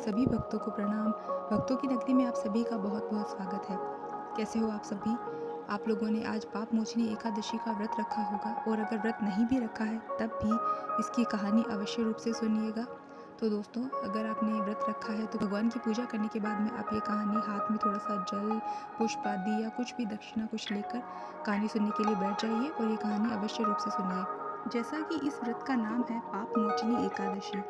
सभी भक्तों को प्रणाम। भक्तों की नगरी में आप सभी का बहुत-बहुत स्वागत है। कैसे हो आप सभी? आप लोगों ने आज पाप मोचनी एकादशी का व्रत रखा होगा और अगर व्रत नहीं भी रखा है तब भी इसकी कहानी अवश्य रूप से सुनिएगा। तो दोस्तों, अगर आपने व्रत रखा है तो भगवान की पूजा करने के बाद में आप ये कहानी हाथ में थोड़ा-सा जल, पुष्प आदि या कुछ भी दक्षिणा कुछ लेकर कहानी सुनने के लिए बैठ जाइए और ये कहानी अवश्य रूप से सुनिए। जैसा कि इस व्रत का नाम है पाप मोचनी एकादशी,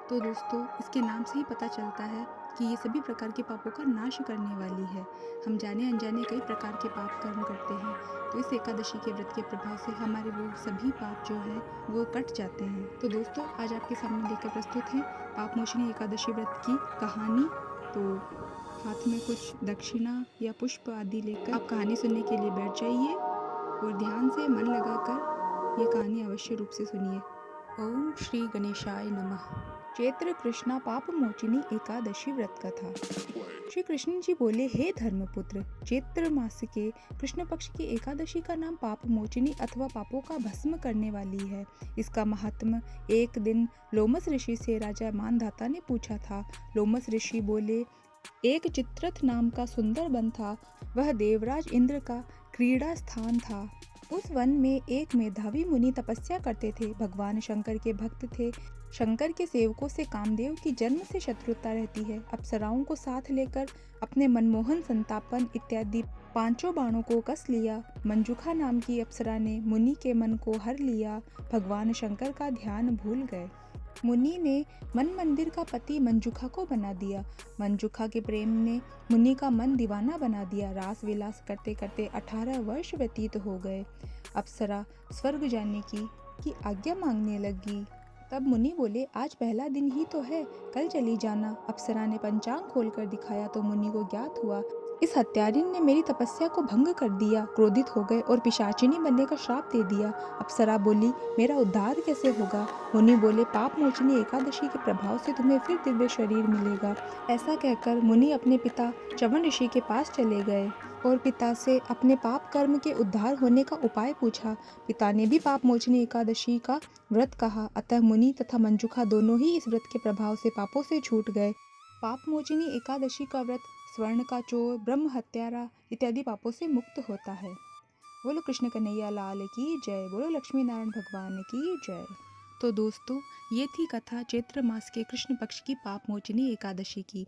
तो दोस्तों इसके नाम से ही पता चलता है कि ये सभी प्रकार के पापों का नाश करने वाली है। हम जाने अनजाने कई प्रकार के पाप कर्म करते हैं, तो इस एकादशी के व्रत के प्रभाव से हमारे वो सभी पाप जो है वो कट जाते हैं। तो दोस्तों, आज आपके सामने लेकर प्रस्तुत है पाप मोचनी एकादशी व्रत की कहानी। तो हाथ में कुछ दक्षिणा या पुष्प आदि लेकर आप कहानी सुनने के लिए बैठ जाइए और ध्यान से मन लगाकर ये कहानी अवश्य रूप से सुनिए। ओम श्री गणेशाय नमः। चैत्र कृष्णा पाप मोचिनी एकादशी व्रत कथा। श्री कृष्ण जी बोले, हे धर्मपुत्र, चैत्र मास के कृष्ण पक्ष की एकादशी का नाम पाप मोचिनी अथवा पापों का भस्म करने वाली है। इसका महात्म एक दिन लोमस ऋषि से राजा मानधाता ने पूछा था। लोमस ऋषि बोले, एक चित्ररथ नाम का सुंदर वन था। वह देवराज इंद्र का क्रीड़ा स्थान था। उस वन में एक मेधावी मुनि तपस्या करते थे। भगवान शंकर के भक्त थे। शंकर के सेवकों से कामदेव की जन्म से शत्रुता रहती है। अप्सराओं को साथ लेकर अपने मनमोहन संतापन इत्यादि पांचों बाणों को कस लिया। मंजुखा नाम की अप्सरा ने मुनि के मन को हर लिया। भगवान शंकर का ध्यान भूल गए। मुनि ने मन मंदिर का पति मंजुखा को बना दिया। मंजुखा के प्रेम ने मुनि का मन दीवाना बना दिया। रास विलास करते करते 18 वर्ष व्यतीत हो गए। अप्सरा स्वर्ग जाने की आज्ञा मांगने लगी। तब मुनि बोले, आज पहला दिन ही तो है, कल चली जाना। अप्सरा ने पंचांग खोलकर दिखाया तो मुनि को ज्ञात हुआ, इस हत्यारिन ने मेरी तपस्या को भंग कर दिया। क्रोधित हो गए और पिशाचिनी बनने का श्राप दे दिया। अप्सरा बोली, मेरा उद्धार कैसे होगा? मुनि बोले, पाप मोचनी एकादशी के प्रभाव से तुम्हें फिर दिव्य शरीर मिलेगा। ऐसा कहकर मुनि अपने पिता च्यवन ऋषि के पास चले गए और पिता से अपने पाप कर्म के उद्धार होने का उपाय पूछा। पिता ने भी पाप मोचनी एकादशी का व्रत कहा। अतः मुनि तथा मंजुखा दोनों ही इस व्रत के प्रभाव से पापों से छूट गए। पाप मोचनी एकादशी का व्रत स्वर्ण का चोर, ब्रह्म हत्यारा इत्यादि पापों से मुक्त होता है। बोलो कृष्ण कन्हैया लाल की जय। बोलो लक्ष्मी नारायण भगवान की जय। तो दोस्तों, ये थी कथा चैत्र मास के कृष्ण पक्ष की पाप मोचनी एकादशी की।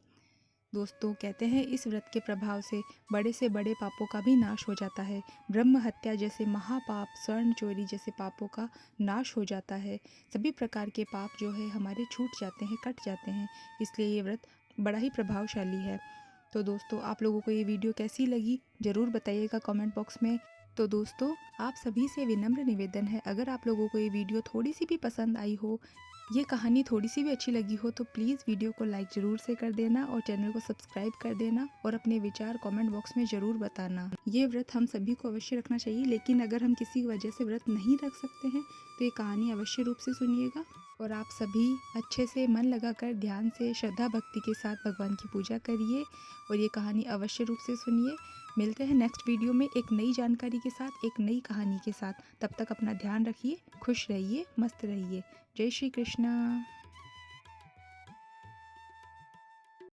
दोस्तों, कहते हैं इस व्रत के प्रभाव से बड़े पापों का भी नाश हो जाता है। ब्रह्म हत्या जैसे महापाप, स्वर्ण चोरी जैसे पापों का नाश हो जाता है। सभी प्रकार के पाप जो है हमारे छूट जाते हैं, कट जाते हैं। इसलिए ये व्रत बड़ा ही प्रभावशाली है। तो दोस्तों, आप लोगों को ये वीडियो कैसी लगी ज़रूर बताइएगा कमेंट बॉक्स में। तो दोस्तों, आप सभी से विनम्र निवेदन है, अगर आप लोगों को ये वीडियो थोड़ी सी भी पसंद आई हो, ये कहानी थोड़ी सी भी अच्छी लगी हो, तो प्लीज़ वीडियो को लाइक ज़रूर से कर देना और चैनल को सब्सक्राइब कर देना और अपने विचार कमेंट बॉक्स में ज़रूर बताना। ये व्रत हम सभी को अवश्य रखना चाहिए, लेकिन अगर हम किसी वजह से व्रत नहीं रख सकते हैं तो ये कहानी अवश्य रूप से सुनिएगा और आप सभी अच्छे से मन लगाकर ध्यान से श्रद्धा भक्ति के साथ भगवान की पूजा करिए और ये कहानी अवश्य रूप से सुनिए। मिलते हैं नेक्स्ट वीडियो में एक नई जानकारी के साथ, एक नई कहानी के साथ। तब तक अपना ध्यान रखिए, खुश रहिए, मस्त रहिए। जय श्री कृष्णा।